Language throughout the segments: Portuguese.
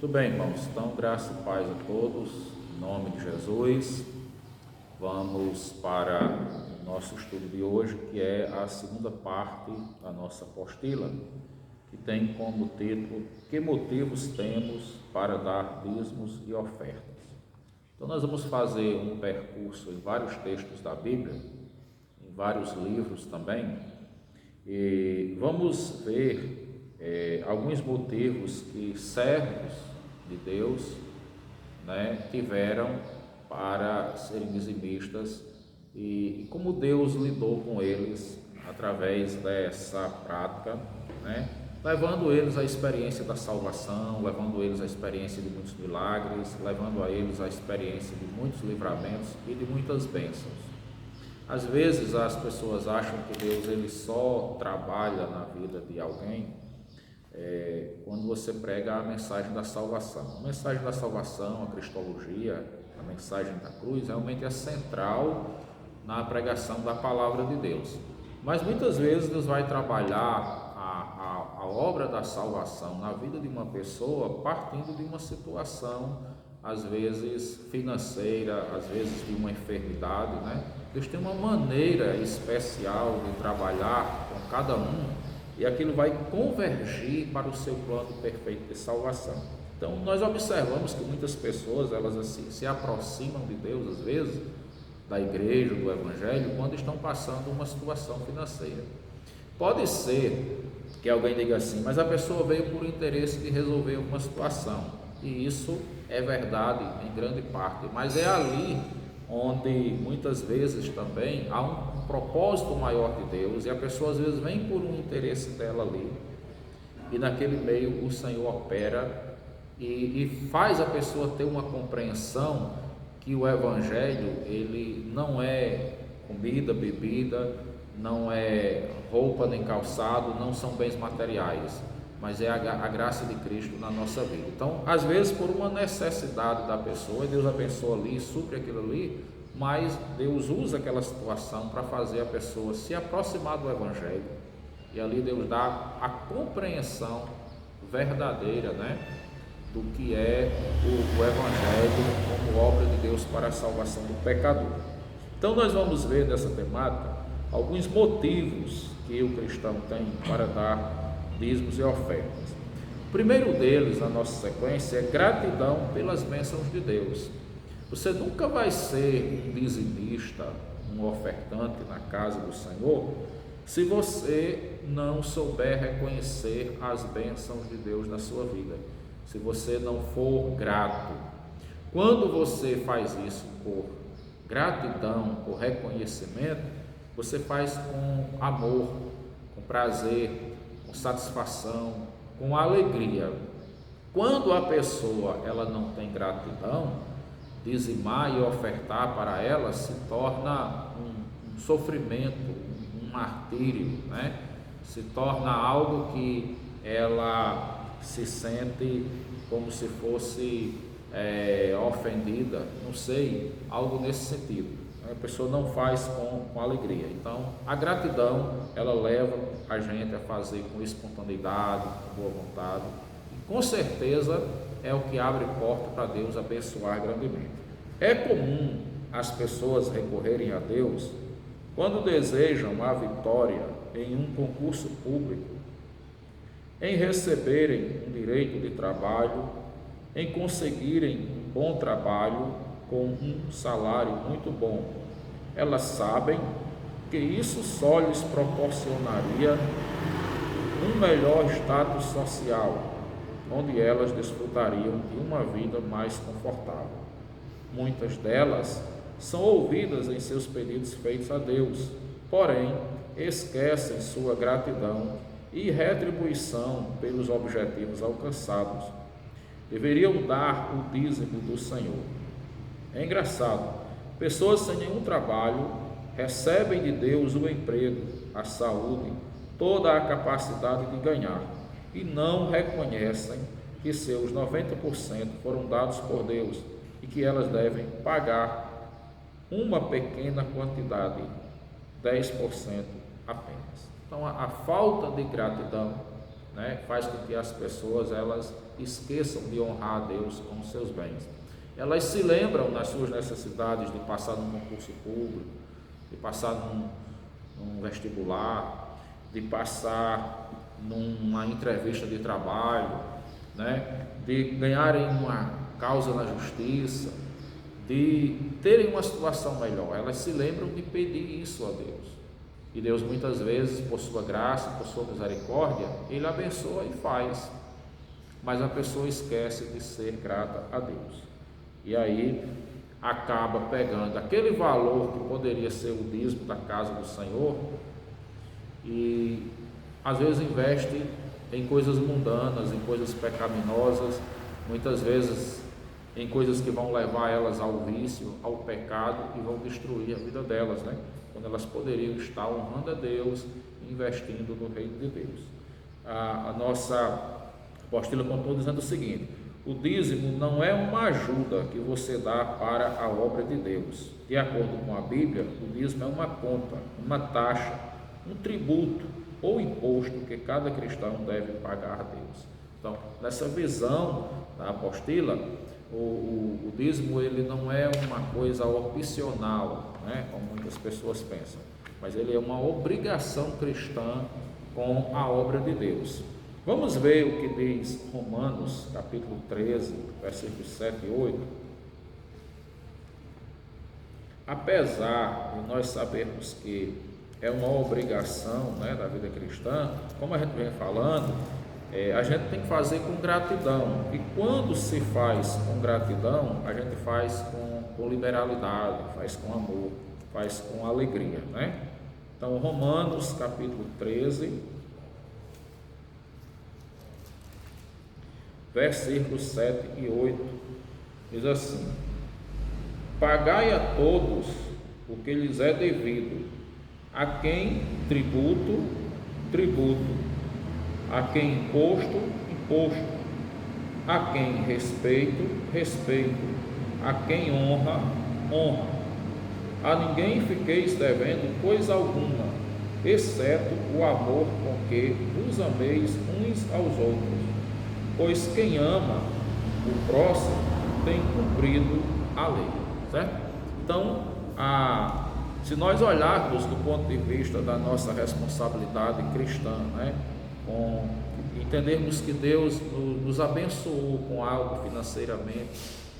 Tudo bem, irmãos? Então, graça e paz a todos, em nome de Jesus. Vamos para o nosso estudo de hoje, que é a segunda parte da nossa apostila, que tem como título: Que motivos temos para dar dízimos e ofertas? Então, nós vamos fazer um percurso em vários textos da Bíblia, em vários livros também, e vamos ver alguns motivos que servos de Deus, tiveram para serem dizimistas e como Deus lidou com eles através dessa prática, levando eles à experiência da salvação, levando eles à experiência de muitos milagres, levando a eles à experiência de muitos livramentos e de muitas bênçãos. Às vezes as pessoas acham que Deus ele só trabalha na vida de alguém quando você prega a mensagem da salvação. A mensagem da salvação, a cristologia, a mensagem da cruz realmente é central na pregação da palavra de Deus. Mas muitas vezes Deus vai trabalhar a obra da salvação na vida de uma pessoa partindo de uma situação, às vezes financeira, às vezes de uma enfermidade, Deus tem uma maneira especial de trabalhar com cada um e aquilo vai convergir para o seu plano perfeito de salvação. Então nós observamos que muitas pessoas elas assim, se aproximam de Deus às vezes, da igreja, do evangelho, quando estão passando uma situação financeira. Pode ser que alguém diga assim, mas a pessoa veio por interesse de resolver uma situação, e isso é verdade em grande parte, mas é ali onde muitas vezes também há um propósito maior de Deus, e a pessoa às vezes vem por um interesse dela ali, e naquele meio o Senhor opera e faz a pessoa ter uma compreensão que o Evangelho ele não é comida, bebida, não é roupa nem calçado, não são bens materiais, mas é a graça de Cristo na nossa vida. Então, às vezes, por uma necessidade da pessoa, Deus abençoa ali, supre aquilo ali, mas Deus usa aquela situação para fazer a pessoa se aproximar do Evangelho, e ali Deus dá a compreensão verdadeira, do que é o Evangelho como obra de Deus para a salvação do pecador. Então, nós vamos ver nessa temática alguns motivos que o cristão tem para dar dízimos e ofertas. O primeiro deles, na nossa sequência, é gratidão pelas bênçãos de Deus. Você nunca vai ser um dizimista, um ofertante na casa do Senhor, se você não souber reconhecer as bênçãos de Deus na sua vida, se você não for grato. Quando você faz isso por gratidão, por reconhecimento, você faz com amor, com prazer, com satisfação, com alegria. Quando a pessoa ela não tem gratidão, dizimar e ofertar para ela se torna um sofrimento, um martírio, se torna algo que ela se sente como se fosse ofendida, não sei, algo nesse sentido. A pessoa não faz com alegria. Então, a gratidão, ela leva a gente a fazer com espontaneidade, com boa vontade, e com certeza é o que abre porta para Deus abençoar grandemente. É comum as pessoas recorrerem a Deus quando desejam a vitória em um concurso público, em receberem um direito de trabalho, em conseguirem um bom trabalho com um salário muito bom. Elas sabem que isso só lhes proporcionaria um melhor status social, onde elas desfrutariam de uma vida mais confortável. Muitas delas são ouvidas em seus pedidos feitos a Deus, porém esquecem sua gratidão e retribuição pelos objetivos alcançados. Deveriam dar o dízimo do Senhor. É engraçado, pessoas sem nenhum trabalho recebem de Deus o emprego, a saúde, toda a capacidade de ganhar e não reconhecem que seus 90% foram dados por Deus e que elas devem pagar uma pequena quantidade, 10% apenas. Então a falta de gratidão né, faz com que as pessoas elas esqueçam de honrar a Deus com os seus bens. Elas se lembram nas suas necessidades de passar num concurso público, de passar num vestibular, de passar numa entrevista de trabalho, né, de ganharem uma causa na justiça, de terem uma situação melhor. Elas se lembram de pedir isso a Deus. E Deus muitas vezes, por sua graça, por sua misericórdia, Ele abençoa e faz. Mas a pessoa esquece de ser grata a Deus. E aí acaba pegando aquele valor que poderia ser o dízimo da casa do Senhor e às vezes investe em coisas mundanas, em coisas pecaminosas, muitas vezes em coisas que vão levar elas ao vício, ao pecado e vão destruir a vida delas, né? Quando elas poderiam estar honrando a Deus e investindo no reino de Deus. A nossa apostila continua dizendo o seguinte: o dízimo não é uma ajuda que você dá para a obra de Deus. De acordo com a Bíblia, o dízimo é uma conta, uma taxa, um tributo ou imposto que cada cristão deve pagar a Deus. Então, nessa visão da apostila, o dízimo ele não é uma coisa opcional, né, como muitas pessoas pensam, mas ele é uma obrigação cristã com a obra de Deus. Vamos ver o que diz Romanos, capítulo 13, versículos 7 e 8. Apesar de nós sabermos que é uma obrigação, né, da vida cristã, como a gente vem falando, a gente tem que fazer com gratidão. E quando se faz com gratidão, a gente faz com liberalidade, faz com amor, faz com alegria, né? Então, Romanos, capítulo 13, versículos 7 e 8, diz assim: pagai a todos o que lhes é devido, a quem tributo, tributo, a quem imposto, imposto, a quem respeito, respeito, a quem honra, honra. A ninguém fiqueis devendo coisa alguma, exceto o amor com que vos ameis uns aos outros, pois quem ama o próximo tem cumprido a lei, certo? Então, se nós olharmos do ponto de vista da nossa responsabilidade cristã, né, entendermos que Deus nos abençoou com algo financeiramente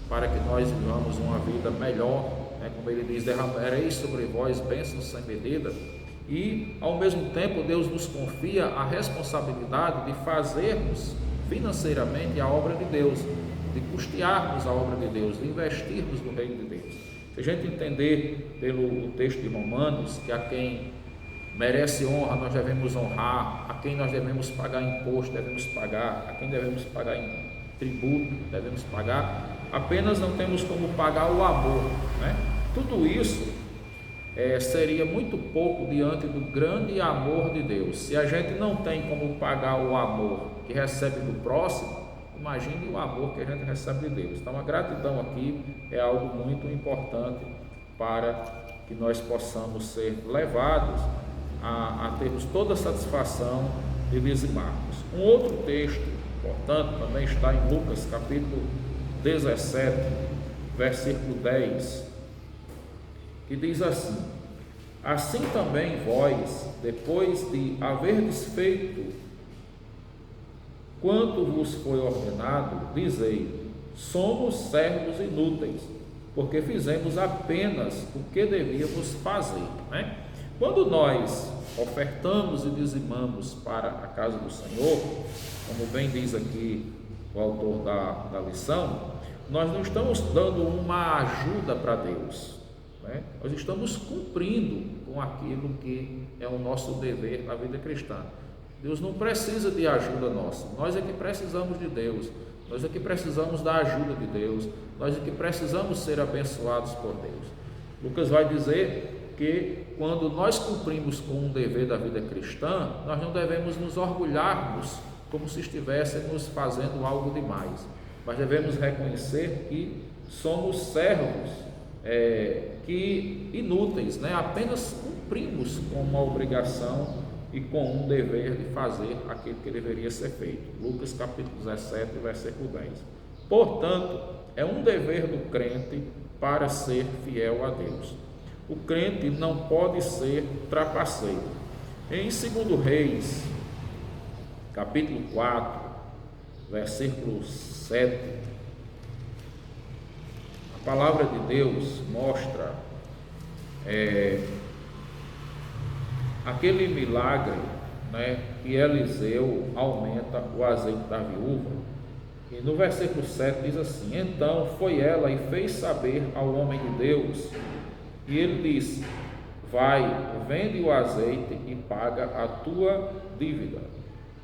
para que nós vivamos uma vida melhor, né, como ele diz, derramareis sobre vós bênçãos sem medida, e ao mesmo tempo Deus nos confia a responsabilidade de fazermos financeiramente a obra de Deus, de custearmos a obra de Deus, de investirmos no reino de Deus. Se a gente entender pelo texto de Romanos que a quem merece honra nós devemos honrar, a quem nós devemos pagar imposto devemos pagar, a quem devemos pagar tributo devemos pagar, apenas não temos como pagar o amor, né? Tudo isso seria muito pouco diante do grande amor de Deus. Se a gente não tem como pagar o amor que recebe do próximo, imagine o amor que a gente recebe de Deus. Então a gratidão aqui é algo muito importante para que nós possamos ser levados a termos toda a satisfação de dizimarmos. Um outro texto importante também está em Lucas capítulo 17, versículo 10, que diz assim: assim também vós, depois de haverdes feito quanto vos foi ordenado, dizei: somos servos inúteis, porque fizemos apenas o que devíamos fazer, né? Quando nós ofertamos e dizimamos para a casa do Senhor, como bem diz aqui o autor da lição, nós não estamos dando uma ajuda para Deus, né? Nós estamos cumprindo com aquilo que é o nosso dever na vida cristã. Deus não precisa de ajuda nossa, nós é que precisamos de Deus, nós é que precisamos da ajuda de Deus, nós é que precisamos ser abençoados por Deus. Lucas vai dizer que quando nós cumprimos com um dever da vida cristã, nós não devemos nos orgulharmos como se estivéssemos fazendo algo demais, mas devemos reconhecer que somos servos que inúteis, né? Apenas cumprimos com uma obrigação e com um dever de fazer aquilo que deveria ser feito. Lucas capítulo 17, versículo 10. Portanto, é um dever do crente para ser fiel a Deus. O crente não pode ser trapaceiro. Em 2 Reis, capítulo 4, versículo 7, a palavra de Deus mostra aquele milagre, né, que Eliseu aumenta o azeite da viúva. E no versículo 7 diz assim: então foi ela e fez saber ao homem de Deus, e ele disse: vai, vende o azeite e paga a tua dívida,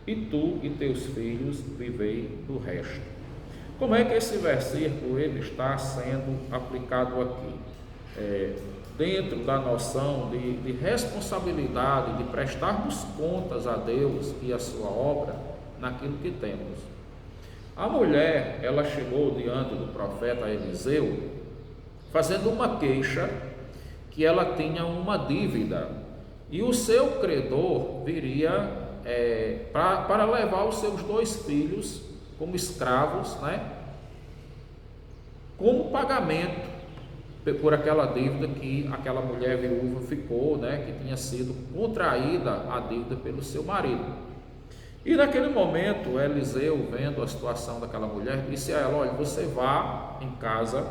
e tu e teus filhos vivei do resto. Como é que esse versículo ele está sendo aplicado aqui? Dentro da noção de responsabilidade, de prestarmos contas a Deus e a sua obra naquilo que temos. A mulher, ela chegou diante do profeta Eliseu, fazendo uma queixa, que ela tinha uma dívida, e o seu credor viria para levar os seus 2 filhos como escravos, né, como pagamento por aquela dívida que aquela mulher viúva ficou, né, que tinha sido contraída a dívida pelo seu marido. E naquele momento, Eliseu, vendo a situação daquela mulher, disse a ela: olha, você vá em casa,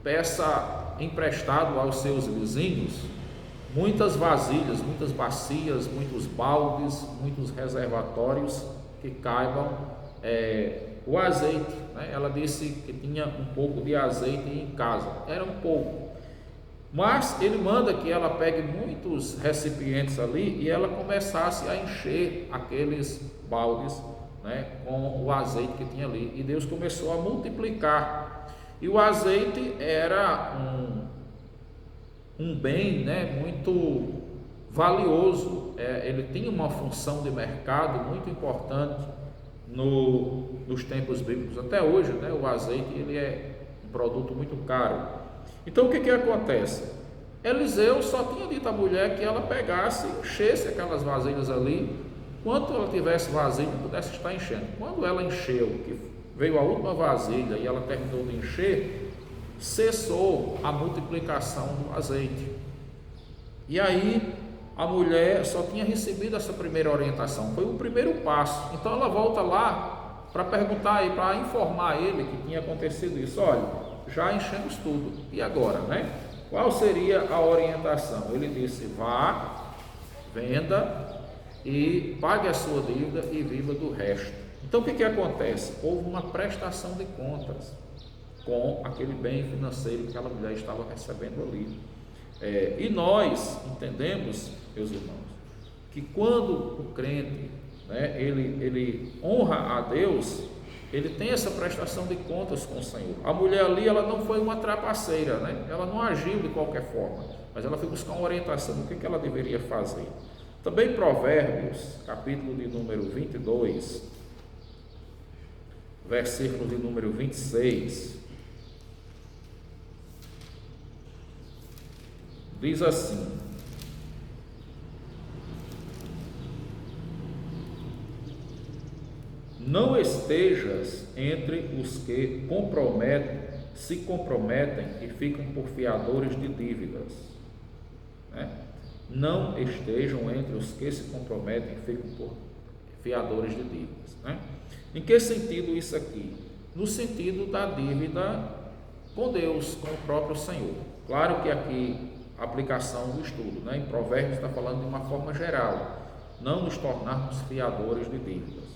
peça emprestado aos seus vizinhos muitas vasilhas, muitas bacias, muitos baldes, muitos reservatórios que caibam o azeite, né? Ela disse que tinha um pouco de azeite em casa, era um pouco, mas ele manda que ela pegue muitos recipientes ali e ela começasse a encher aqueles baldes, né, com o azeite que tinha ali, e Deus começou a multiplicar. E o azeite era um bem, né, muito valioso, ele tinha uma função de mercado muito importante nos tempos bíblicos. Até hoje, né, o azeite ele é um produto muito caro. Então o que acontece? Eliseu só tinha dito à mulher que ela pegasse e enchesse aquelas vasilhas ali, quanto ela tivesse vasilha, pudesse estar enchendo. Quando ela encheu, que veio a última vasilha e ela terminou de encher, cessou a multiplicação do azeite. E aí a mulher só tinha recebido essa primeira orientação, foi o primeiro passo. Então ela volta lá para perguntar e para informar ele que tinha acontecido isso. Olha, já enchemos tudo, e agora, né? Qual seria a orientação? Ele disse: vá, venda e pague a sua dívida e viva do resto. Então o que acontece? Houve uma prestação de contas com aquele bem financeiro que aquela mulher estava recebendo ali. E nós entendemos, meus irmãos, que quando o crente, né, ele honra a Deus, ele tem essa prestação de contas com o Senhor. A mulher ali, ela não foi uma trapaceira, né? Ela não agiu de qualquer forma, mas ela foi buscar uma orientação do que ela deveria fazer. Também Provérbios, capítulo de número 22, versículo de número 26, diz assim: não estejas entre os que se comprometem e ficam por fiadores de dívidas, né? Não estejam entre os que se comprometem e ficam por fiadores de dívidas, né? Em que sentido isso aqui? No sentido da dívida com Deus, com o próprio Senhor. Claro que aqui a aplicação do estudo, né? Em Provérbios está falando de uma forma geral, não nos tornarmos fiadores de dívidas.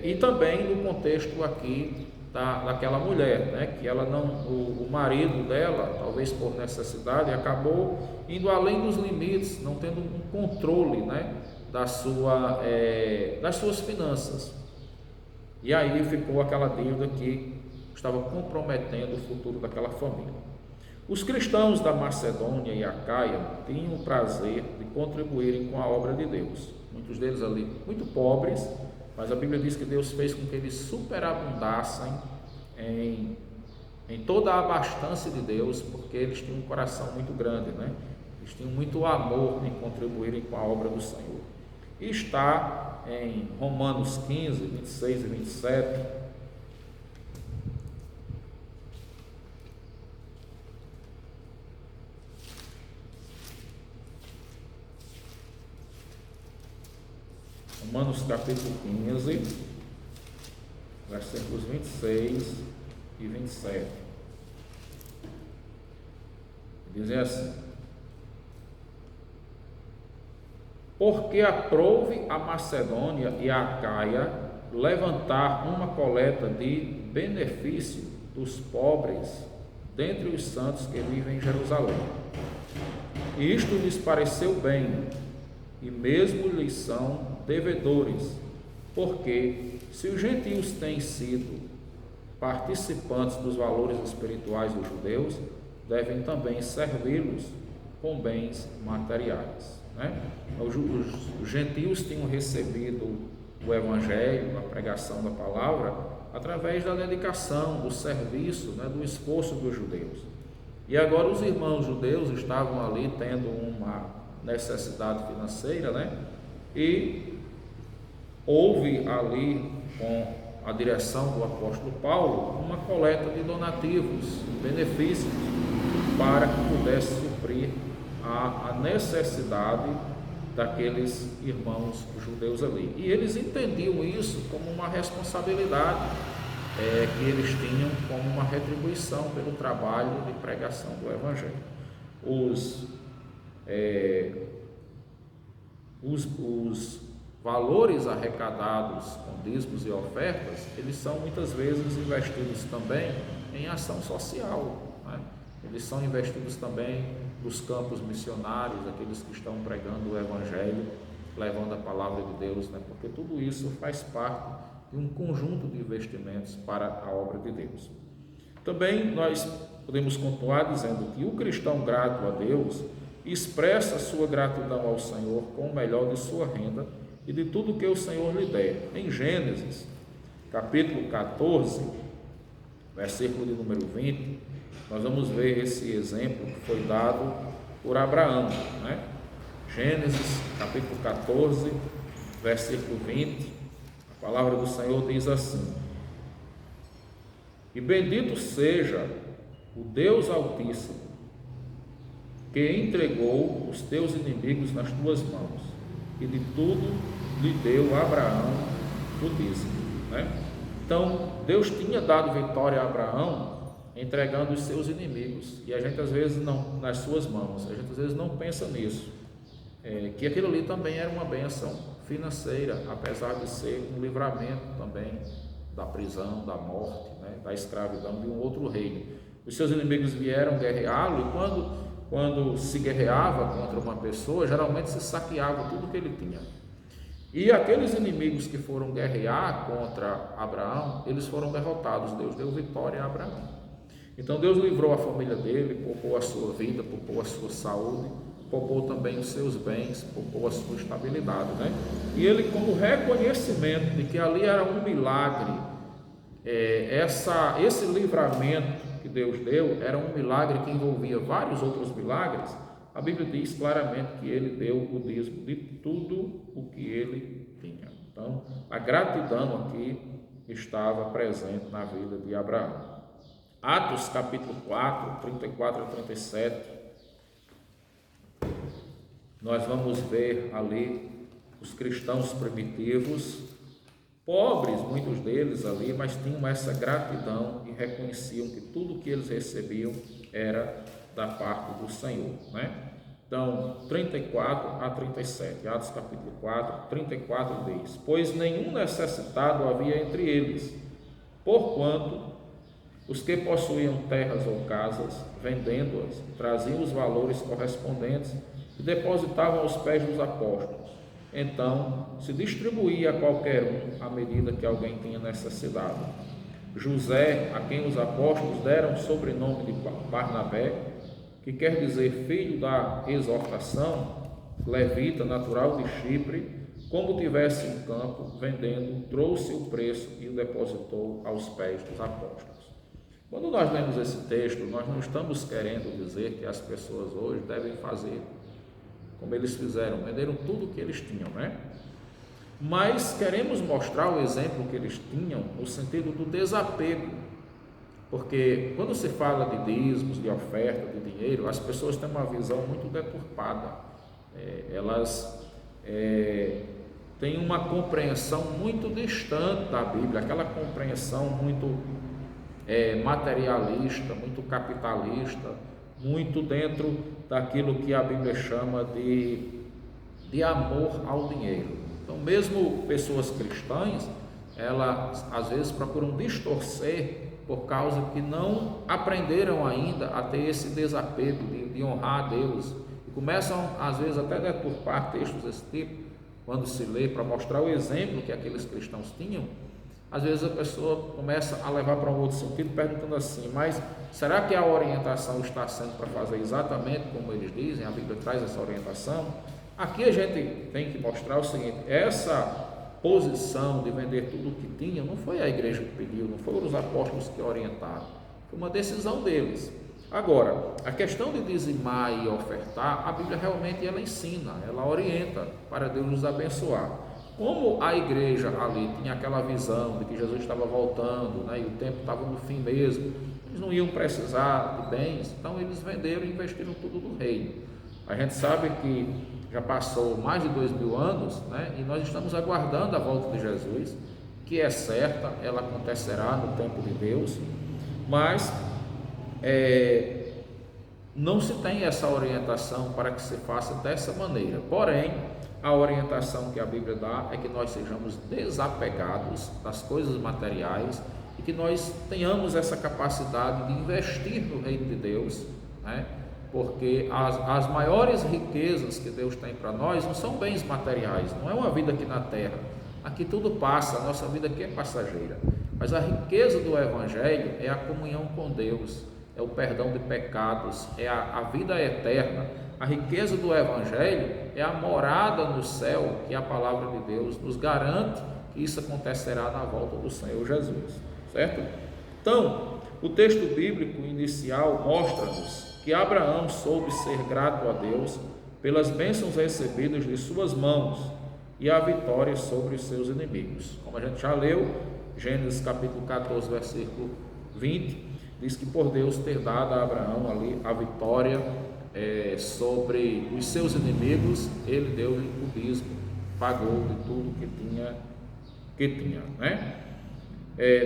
E também no contexto aqui daquela mulher, né, que ela não, o marido dela, talvez por necessidade, acabou indo além dos limites, não tendo um controle, né, das suas finanças, e aí ficou aquela dívida que estava comprometendo o futuro daquela família. Os cristãos da Macedônia e Acaia tinham o prazer de contribuírem com a obra de Deus, muitos deles ali muito pobres, mas a Bíblia diz que Deus fez com que eles superabundassem em toda a abastança de Deus, porque eles tinham um coração muito grande, né? Eles tinham muito amor em contribuírem com a obra do Senhor. E está em Romanos 15, 26 e 27. Romanos capítulo 15, versículos 26 e 27. Dizem assim: porque aprouve a Macedônia e a Acaia levantar uma coleta de benefício dos pobres dentre os santos que vivem em Jerusalém. E isto lhes pareceu bem, e mesmo lhes são devedores, porque se os gentios têm sido participantes dos valores espirituais dos judeus, devem também servi-los com bens materiais, né? Os gentios tinham recebido o evangelho, a pregação da palavra, através da dedicação, do serviço, né, do esforço dos judeus. E agora os irmãos judeus estavam ali tendo uma necessidade financeira, né? E houve ali, com a direção do apóstolo Paulo, uma coleta de donativos, benefícios, para que pudesse suprir a necessidade daqueles irmãos judeus ali. E eles entendiam isso como uma responsabilidade que eles tinham como uma retribuição pelo trabalho de pregação do Evangelho. Os valores arrecadados com dízimos e ofertas, eles são muitas vezes investidos também em ação social, né? Eles são investidos também nos campos missionários, aqueles que estão pregando o Evangelho, levando a palavra de Deus, né? Porque tudo isso faz parte de um conjunto de investimentos para a obra de Deus. Também nós podemos continuar dizendo que o cristão grato a Deus expressa sua gratidão ao Senhor com o melhor de sua renda e de tudo que o Senhor lhe der. Em Gênesis, capítulo 14, versículo de número 20, nós vamos ver esse exemplo que foi dado por Abraão, né? Gênesis, capítulo 14, versículo 20, a palavra do Senhor diz assim: e bendito seja o Deus Altíssimo, que entregou os teus inimigos nas tuas mãos, e de tudo lhe deu a Abraão o dízimo, né? Então, Deus tinha dado vitória a Abraão, entregando os seus inimigos, e a gente às vezes não, nas suas mãos, a gente às vezes não pensa nisso, que aquilo ali também era uma bênção financeira, apesar de ser um livramento também da prisão, da morte, né, da escravidão de um outro reino. Os seus inimigos vieram guerreá-lo, e quando se guerreava contra uma pessoa, geralmente se saqueava tudo que ele tinha. E aqueles inimigos que foram guerrear contra Abraão, eles foram derrotados. Deus deu vitória a Abraão. Então Deus livrou a família dele, poupou a sua vida, poupou a sua saúde, poupou também os seus bens, poupou a sua estabilidade, né? E ele, como reconhecimento de que ali era um milagre, esse livramento que Deus deu era um milagre que envolvia vários outros milagres. A Bíblia diz claramente que ele deu o dízimo de tudo o que ele tinha. Então, a gratidão aqui estava presente na vida de Abraão. Atos capítulo 4, 34 a 37, nós vamos ver ali os cristãos primitivos, pobres, muitos deles ali, mas tinham essa gratidão e reconheciam que tudo que eles recebiam era da parte do Senhor, né? Então, 34 a 37, Atos capítulo 4, 34 diz: pois nenhum necessitado havia entre eles, porquanto os que possuíam terras ou casas, vendendo-as, traziam os valores correspondentes e depositavam aos pés dos apóstolos. Então, se distribuía a qualquer um à medida que alguém tinha necessidade. José, a quem os apóstolos deram o sobrenome de Barnabé, que quer dizer filho da exortação, levita, natural de Chipre, como tivesse em campo, vendendo, trouxe o preço e o depositou aos pés dos apóstolos. Quando nós lemos esse texto, nós não estamos querendo dizer que as pessoas hoje devem fazer como eles fizeram, venderam tudo o que eles tinham, né? Mas queremos mostrar o exemplo que eles tinham no sentido do desapego, porque quando se fala de dízimos, de oferta, de dinheiro, as pessoas têm uma visão muito deturpada, elas têm uma compreensão muito distante da Bíblia, aquela compreensão muito materialista, muito capitalista, muito dentro daquilo que a Bíblia chama de amor ao dinheiro. Então, mesmo pessoas cristãs, elas às vezes procuram distorcer por causa que não aprenderam ainda a ter esse desapego de honrar a Deus, e começam às vezes até a deturpar textos desse tipo, quando se lê para mostrar o exemplo que aqueles cristãos tinham. Às vezes a pessoa começa a levar para um outro sentido, perguntando assim: mas será que a orientação está sendo para fazer exatamente como eles dizem? A Bíblia traz essa orientação. Aqui a gente tem que mostrar o seguinte: essa posição de vender tudo o que tinha não foi a igreja que pediu, não foram os apóstolos que orientaram, foi uma decisão deles. Agora, a questão de dizimar e ofertar, a Bíblia realmente ela ensina, ela orienta para Deus nos abençoar. Como a igreja ali tinha aquela visão de que Jesus estava voltando, né, e o tempo estava no fim mesmo, eles não iam precisar de bens, então eles venderam e investiram tudo no reino. A gente sabe que já passou mais de 2000 anos, né, e nós estamos aguardando a volta de Jesus, que é certa, ela acontecerá no tempo de Deus, mas não se tem essa orientação para que se faça dessa maneira. Porém, a orientação que a Bíblia dá é que nós sejamos desapegados das coisas materiais e que nós tenhamos essa capacidade de investir no reino de Deus, né? Porque as maiores riquezas que Deus tem para nós não são bens materiais, não é uma vida aqui na terra. Aqui tudo passa, a nossa vida aqui é passageira, mas a riqueza do Evangelho é a comunhão com Deus, é o perdão de pecados, é a vida eterna. A riqueza do Evangelho é a morada no céu, que a palavra de Deus nos garante que isso acontecerá na volta do Senhor Jesus, certo? Então, o texto bíblico inicial mostra-nos que Abraão soube ser grato a Deus pelas bênçãos recebidas de suas mãos e a vitória sobre os seus inimigos. Como a gente já leu, Gênesis capítulo 14, versículo 20, diz que por Deus ter dado a Abraão ali a vitória sobre os seus inimigos, ele deu o dízimo, pagou de tudo que tinha, né?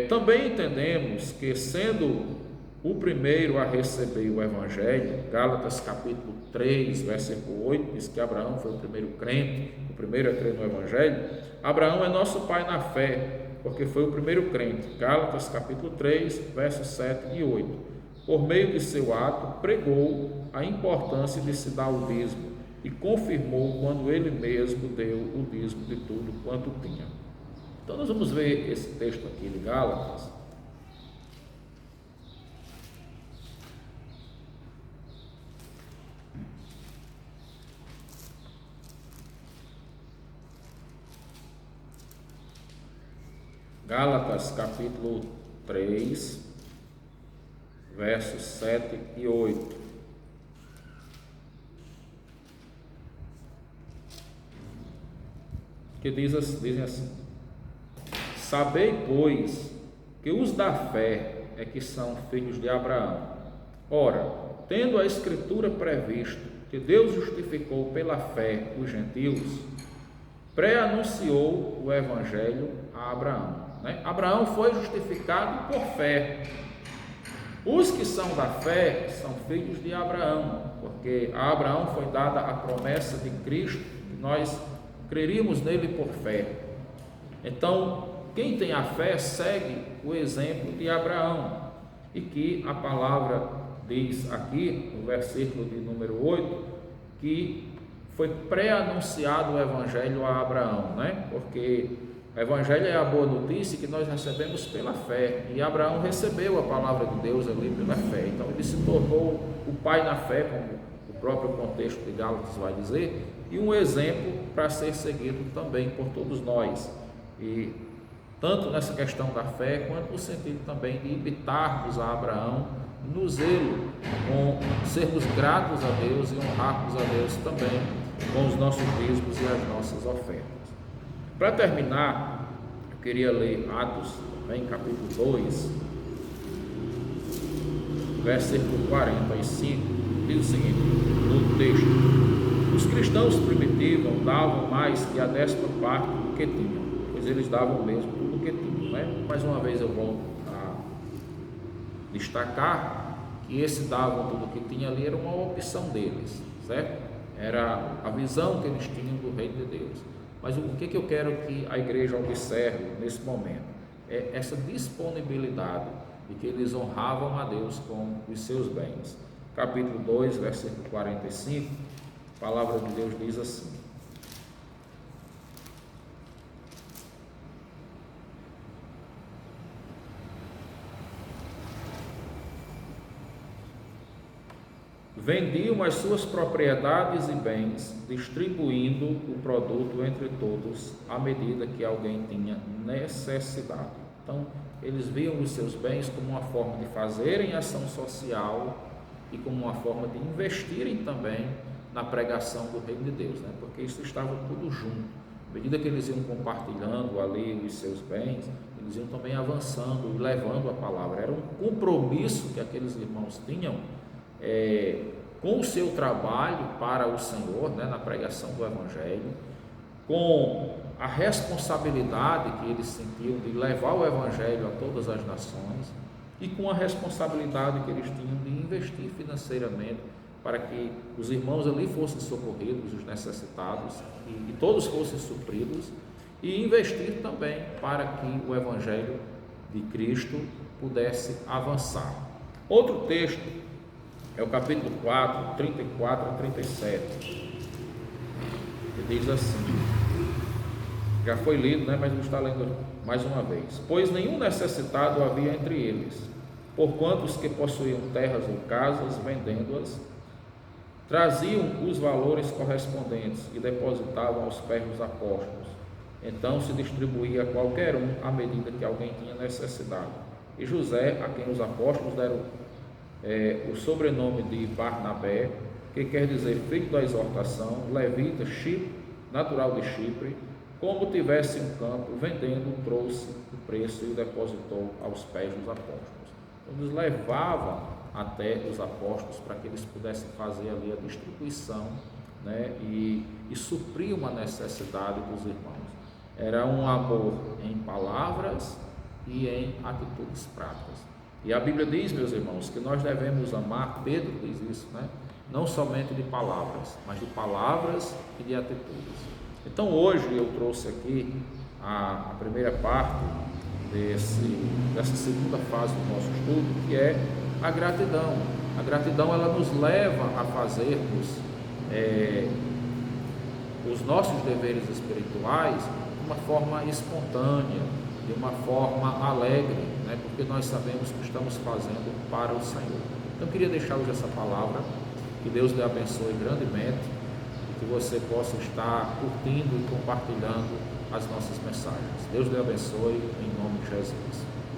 Também entendemos que, sendo o primeiro a receber o Evangelho, Gálatas capítulo 3, versículo 8, diz que Abraão foi o primeiro crente, o primeiro a crer no Evangelho. Abraão é nosso pai na fé, porque foi o primeiro crente. Gálatas capítulo 3, versos 7 e 8. Por meio de seu ato, pregou a importância de se dar o dízimo e confirmou quando ele mesmo deu o dízimo de tudo quanto tinha. Então nós vamos ver esse texto aqui de Gálatas. Gálatas capítulo 3, versos 7 e 8. Que dizem assim: sabei, pois, que os da fé é que são filhos de Abraão. Ora, tendo a Escritura previsto que Deus justificou pela fé os gentios, pré-anunciou o Evangelho a Abraão. Abraão foi justificado por fé. Os que são da fé são filhos de Abraão, porque a Abraão foi dada a promessa de Cristo, que nós creríamos nele por fé. Então, quem tem a fé segue o exemplo de Abraão, e que a palavra diz aqui, no versículo de número 8, que foi pré-anunciado o Evangelho a Abraão, né? Porque o Evangelho é a boa notícia que nós recebemos pela fé, e Abraão recebeu a palavra de Deus ali pela fé, então ele se tornou o pai na fé, como o próprio contexto de Gálatas vai dizer, e um exemplo para ser seguido também por todos nós. E tanto nessa questão da fé, quanto no sentido também de imitarmos a Abraão no zelo, com sermos gratos a Deus e honrarmos a Deus também com os nossos dízimos e as nossas ofertas. Para terminar, eu queria ler Atos, também, capítulo 2, versículo 45, diz o seguinte, no texto: os cristãos primitivos davam mais que a 10ª parte do que tinham, pois eles davam mesmo tudo o que tinham, né? Mais uma vez eu volto a destacar que esse davam tudo o que tinha ali era uma opção deles, certo? Era a visão que eles tinham do reino de Deus. Mas o que eu quero que a igreja observe nesse momento é essa disponibilidade de que eles honravam a Deus com os seus bens. Capítulo 2, versículo 45, a palavra de Deus diz assim: vendiam as suas propriedades e bens, distribuindo o produto entre todos, à medida que alguém tinha necessidade. Então, eles viam os seus bens como uma forma de fazerem ação social e como uma forma de investirem também na pregação do reino de Deus, né? Porque isso estava tudo junto. À medida que eles iam compartilhando ali os seus bens, eles iam também avançando e levando a palavra. Era um compromisso que aqueles irmãos tinham com o seu trabalho para o Senhor, né, na pregação do Evangelho, com a responsabilidade que eles sentiam de levar o Evangelho a todas as nações e com a responsabilidade que eles tinham de investir financeiramente para que os irmãos ali fossem socorridos, os necessitados, e todos fossem supridos, e investir também para que o Evangelho de Cristo pudesse avançar. Outro texto é o capítulo 4, 34 a 37, que diz assim, já foi lido, né, mas vou estar lendo mais uma vez: pois nenhum necessitado havia entre eles, porquanto os que possuíam terras ou casas, vendendo-as, traziam os valores correspondentes e depositavam aos pés dos apóstolos. Então se distribuía a qualquer um à medida que alguém tinha necessidade. E José, a quem os apóstolos deram o sobrenome de Barnabé, que quer dizer filho da exortação, levita, natural de Chipre, como tivesse um campo, vendendo, trouxe o preço e o depositou aos pés dos apóstolos. Então, eles levavam até os apóstolos para que eles pudessem fazer ali a distribuição, né, e suprir uma necessidade dos irmãos. Era um amor em palavras e em atitudes práticas. E a Bíblia diz, meus irmãos, que nós devemos amar, Pedro diz isso, né? Não somente de palavras, mas de palavras e de atitudes. Então hoje eu trouxe aqui a primeira parte dessa segunda fase do nosso estudo, que é a gratidão. A gratidão, ela nos leva a fazermos os nossos deveres espirituais de uma forma espontânea, de uma forma alegre, né? Porque nós sabemos que estamos fazendo para o Senhor. Então eu queria deixar hoje essa palavra, que Deus lhe abençoe grandemente, e que você possa estar curtindo e compartilhando as nossas mensagens. Deus lhe abençoe em nome de Jesus.